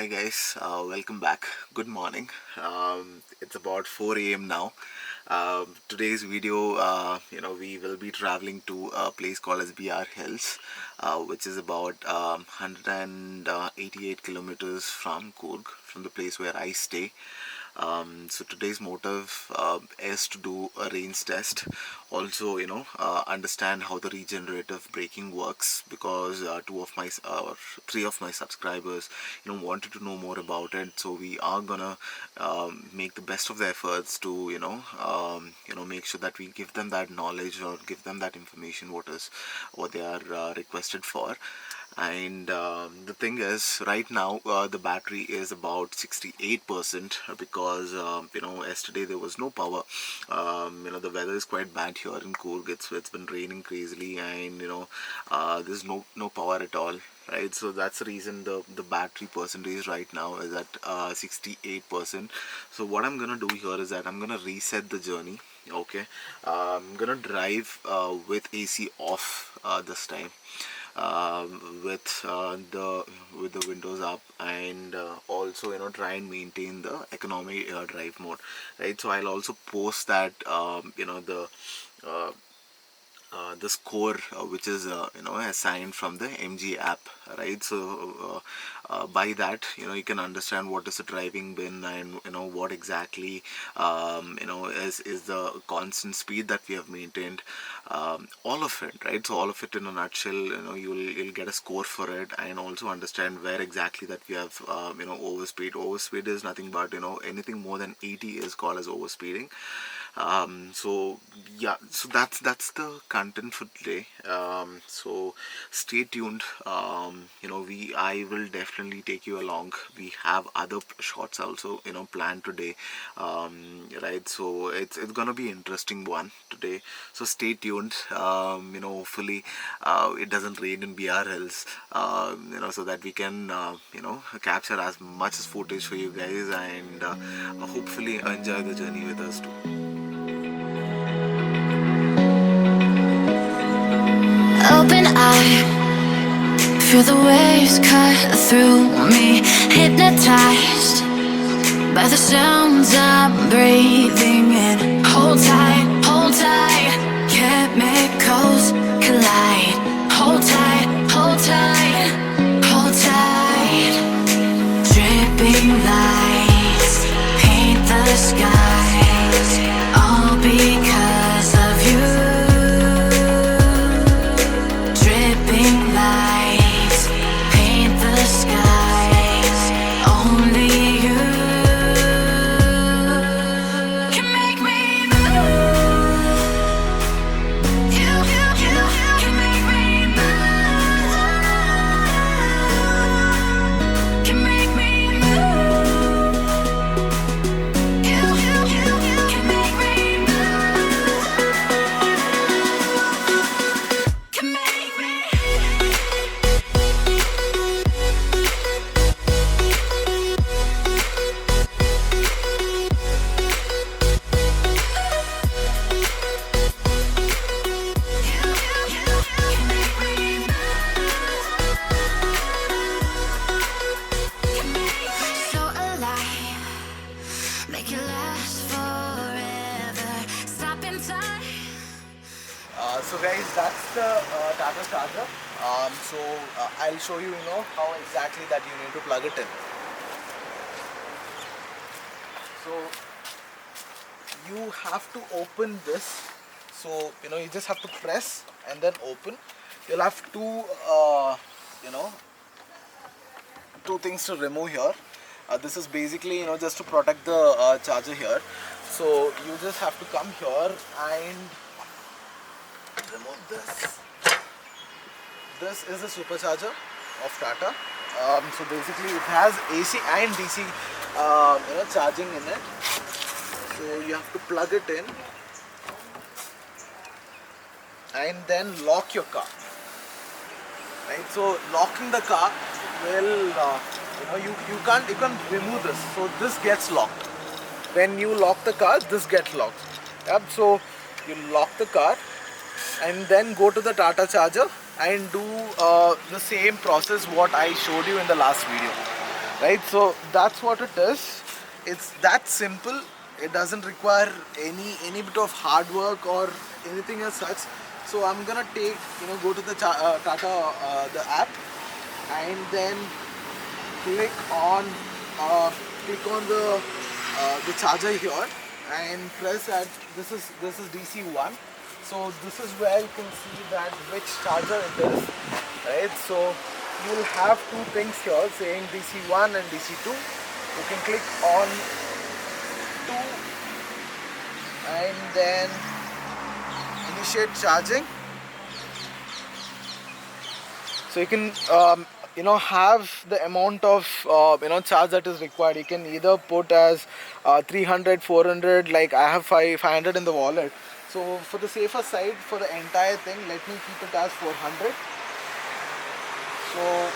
Hi guys, welcome back. Good morning. It's about 4 a.m. now. Today's video, we will be traveling to a place called as BR Hills, which is about 188 kilometers from Coorg, from the place where I stay. So today's motive is to do a range test. Also, understand how the regenerative braking works because three of my subscribers, wanted to know more about it. So we are gonna make the best of the efforts to, make sure that we give them that knowledge or give them that information what they are requested for. And the thing is, right now the battery is about 68% because yesterday there was no power. The weather is quite bad here in Coorg. It's been raining crazily, and there's no power at all. Right, so that's the reason the battery percentage right now is at 68%. So what I'm gonna do here is that I'm gonna reset the journey. Okay, I'm gonna drive with AC off this time, with the windows up, and also try and maintain the economy drive mode. Right, so I'll also post that the score which is assigned from the MG app. Right, so by that you can understand what is the driving bin, and what exactly is the constant speed that we have maintained, all of it. Right, so all of it in a nutshell, you'll get a score for it, and also understand where exactly that we have overspeed is nothing but anything more than 80 is called as overspeeding. So yeah, so that's the content for today. So stay tuned. I will definitely take you along. We have other shots also planned today. Right, so it's gonna be interesting one today, so stay tuned. Hopefully it doesn't rain in BR Hills, so that we can capture as much as footage for you guys, and hopefully enjoy the journey with us too. Open eye, feel the waves cut through me, hypnotized by the sounds I'm breathing in. Hold tight, chemicals collide. Hold tight, hold tight, hold tight. Dripping lights paint the skies, all because of you. So guys, that's the Tata charger. I'll show you, how exactly that you need to plug it in. So you have to open this. So you just have to press and then open. You'll have two things to remove here. This is basically just to protect the charger here. So you just have to come here and remove this. This is a supercharger of Tata. So basically it has AC and DC charging in it. So you have to plug it in and then lock your car. Right, so locking the car will you can't remove this. So this gets locked. When you lock the car, this gets locked. Yep, so you lock the car and then go to the Tata charger and do the same process what I showed you in the last video. right? So that's what it is. It's that simple. It doesn't require any bit of hard work or anything as such. So I'm gonna go to the Tata the app, and then click on uh, the charger here, and press at this is DC1. So this is where you can see that which charger it is, right? So you'll have two things here saying DC1 and DC2. You can click on 2 and then initiate charging. So you can have the amount of charge that is required. You can either put as 300, 400, like I have 500 in the wallet. So for the safer side, for the entire thing, let me keep it as 400. So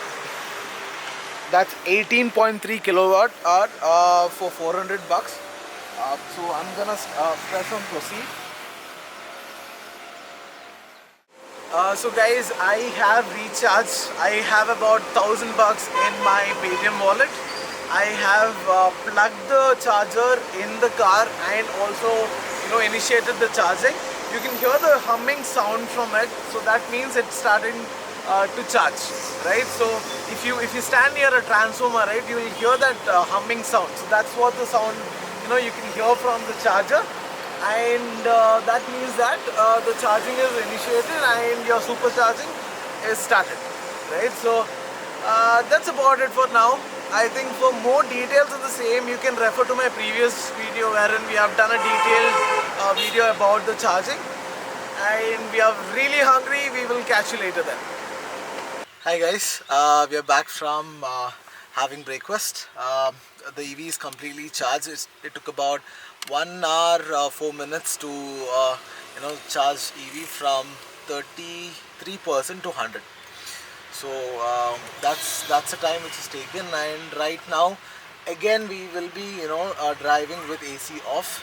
that's 18.3 kilowatt hour for 400 bucks. So I'm gonna press on proceed. So guys, I have recharged. I have about 1,000 bucks in my Paytm wallet. I have plugged the charger in the car and also initiated the charging. You can hear the humming sound from it, so that means it's starting to charge, right? So if you stand near a transformer, right, you will hear that humming sound. So that's what the sound you can hear from the charger, and that means that the charging is initiated and your supercharging is started, right? So that's about it for now. I think for more details of the same, you can refer to my previous video wherein we have done a detailed video about the charging. And we are really hungry. We will catch you later then. Hi guys, we are back from having breakfast. The EV is completely charged. It took about 1 hour 4 minutes to charge EV from 33% to 100. So that's the time which is taken, and right now again we will be driving with AC off,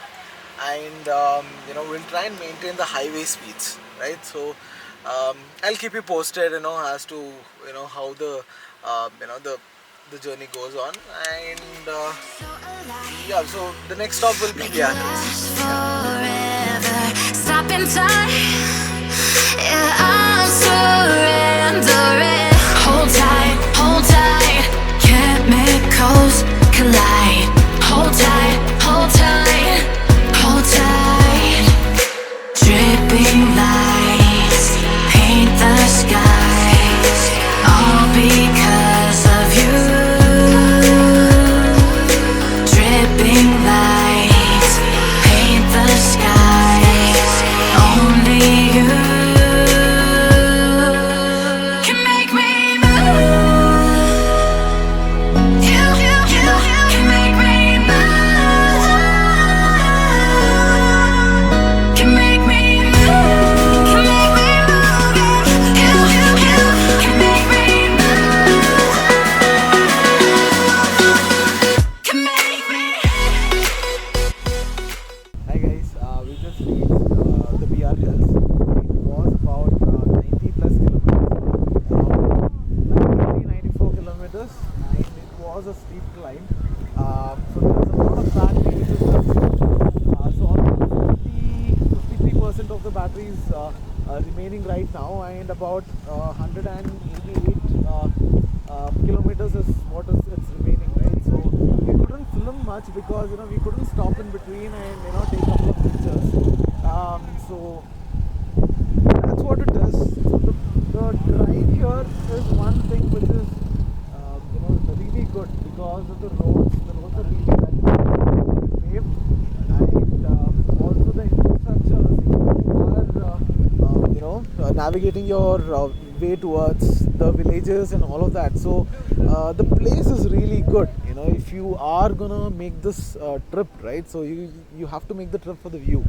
and we'll try and maintain the highway speeds, right? So I'll keep you posted as to how the the journey goes on, and yeah, so the next stop will be Beatrice. Stop in time. Yeah, I'm surrendering. Hold tight, chemicals collide. Hold tight, hold tight, hold tight. Dripping lights paint the skies, all because of you. Dripping lights paint the skies, only you. Remaining right now, and about 188 kilometers is what it's remaining, right? So we couldn't film much because we couldn't stop in between and take a couple of pictures. So that's what it is. So the drive here is one thing which is really good because of the roads. The roads are really well paved, and also the infrastructure are navigating your way towards the villages and all of that. So the place is really good. If you are gonna make this trip, right? So you have to make the trip for the view,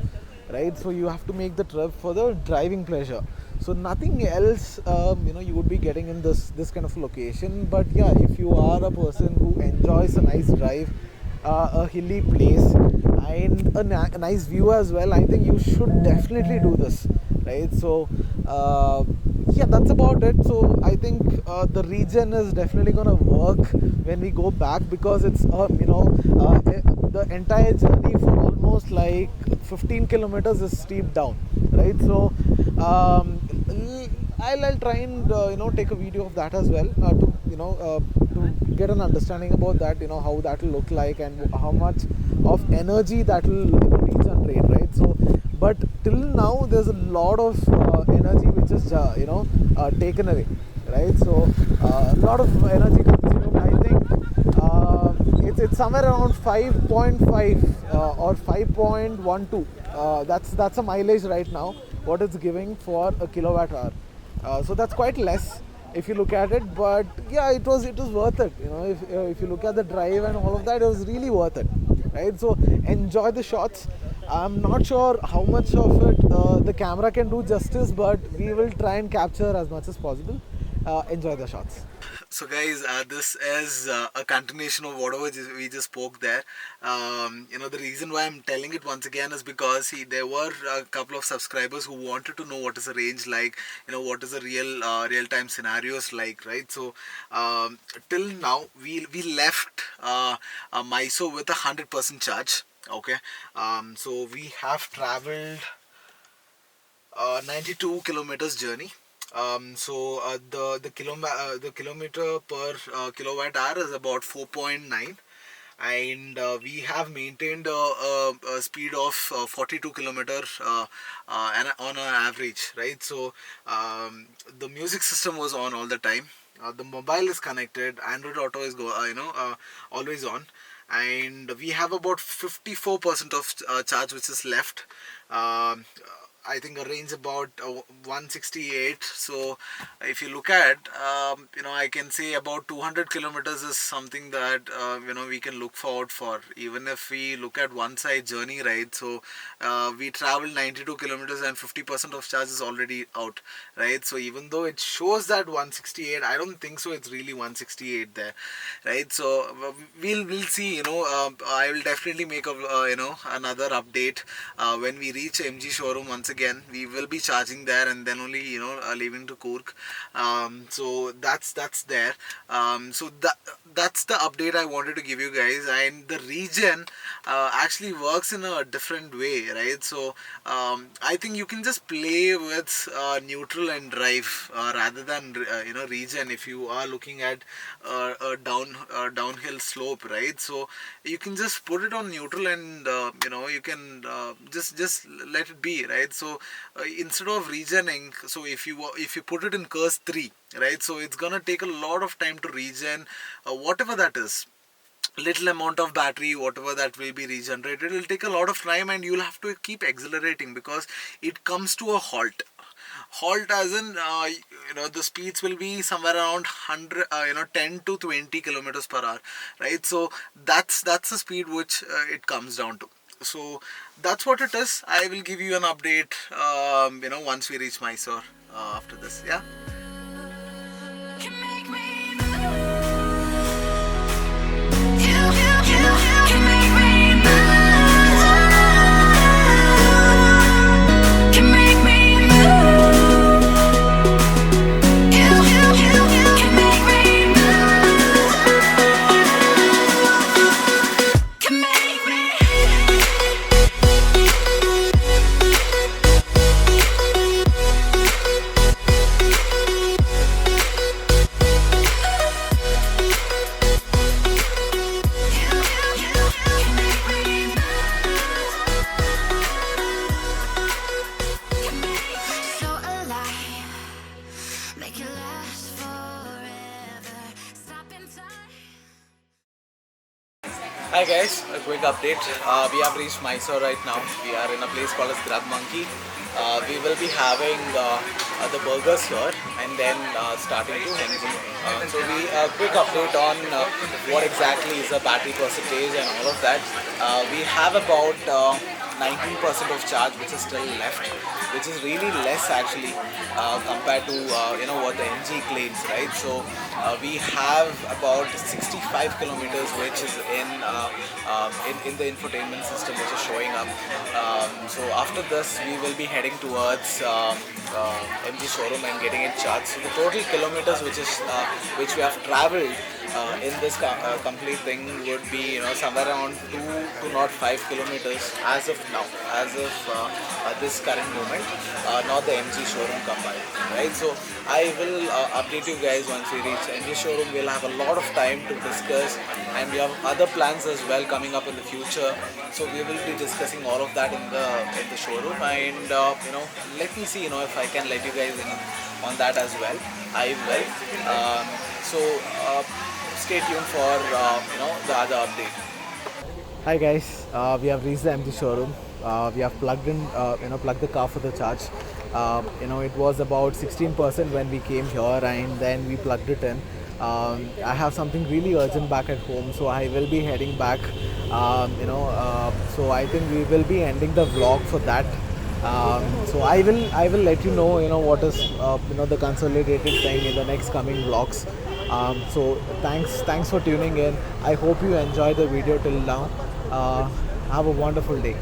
right? So you have to make the trip for the driving pleasure. So nothing else you would be getting in this kind of location. But yeah, if you are a person who enjoys a nice drive, a hilly place, and a nice view as well, I think you should definitely do this, right? So yeah, that's about it. So I think the region is definitely gonna work when we go back, because it's the entire journey for almost like 15 kilometers is steep down, right? So I'll try and take a video of that as well, to get an understanding about that, how that will look like and how much of energy that will regenerate, right? So but till now there's a lot of energy which is taken away, right? So a lot of energy consumed. I think it's somewhere around 5.5 or 5.12. That's a mileage right now what it's giving for a kilowatt hour. So that's quite less if you look at it, but yeah, it was worth it. If you look at the drive and all of that, it was really worth it, right? So enjoy the shots. I'm not sure how much of it the camera can do justice, but we will try and capture as much as possible. Enjoy the shots. So guys, this is a continuation of whatever we just spoke there. The reason why I'm telling it once again is because there were a couple of subscribers who wanted to know what is the range like, what is the real time scenarios like, right? So till now we left Mysore with 100% charge. Okay, so we have traveled 92 kilometers journey. The kilometer per kilowatt hour is about 4.9, and we have maintained a speed of 42 kilometer on an average, right? So the music system was on all the time. The mobile is connected. Android Auto is always on, and we have about 54% of charge which is left. I think a range about 168. So if you look at, I can say about 200 kilometers is something that we can look forward for. Even if we look at one side journey, right? So we traveled 92 kilometers and 50% of charge is already out, right? So even though it shows that 168, I don't think so. It's really 168 there, right? So we'll see. I will definitely make another update when we reach MG showroom. Once again, we will be charging there and then only leaving to Coorg. So that's there. So that's the update I wanted to give you guys. And the region actually works in a different way, right? So I think you can just play with neutral and drive rather than region. If you are looking at a downhill slope, right? So you can just put it on neutral and you can just let it be, right? So instead of regening, so if you put it in curse 3, right, so it's gonna take a lot of time to regen whatever that is, little amount of battery, whatever that will be regenerated, it will take a lot of time, and you'll have to keep accelerating because it comes to a halt as in the speeds will be somewhere around 10 to 20 kilometers per hour, right? So that's the speed which it comes down to. So that's what it is. I will give you an update once we reach Mysore after this. Yeah. Can make me move. You can make me move. Can make me move. You can make me move. Can make me. So alive, make it last forever. Stop in time. Hi guys, a quick update. We have reached Mysore right now. We are in a place called as Grub Monkey. We will be having the burgers here and then starting to Hengi. So quick update on what exactly is the battery percentage and all of that. We have about 19% of charge which is still left, which is really less actually compared to what the MG claims, right? So we have about 65 kilometers which is in the infotainment system which is showing up. So after this we will be heading towards MG showroom and getting it charged. So the total kilometers which we have traveled in this complete thing would be somewhere around 2 to 5 kilometers as of now, as of this current moment, not the MG showroom combined, right? So I will update you guys once we reach MG showroom. We'll have a lot of time to discuss, and we have other plans as well coming up in the future. So we will be discussing all of that in the showroom, and let me see if I can let you guys in on that as well. I will. Stay tuned for the other update. Hi guys, we have reached the MG showroom. We have plugged the car for the charge. It was about 16% when we came here, and then we plugged it in. I have something really urgent back at home, so I will be heading back. So I think we will be ending the vlog for that. So I will let you know what is the consolidated thing in the next coming vlogs. So thanks for tuning in. I hope you enjoyed the video till now. Have a wonderful day.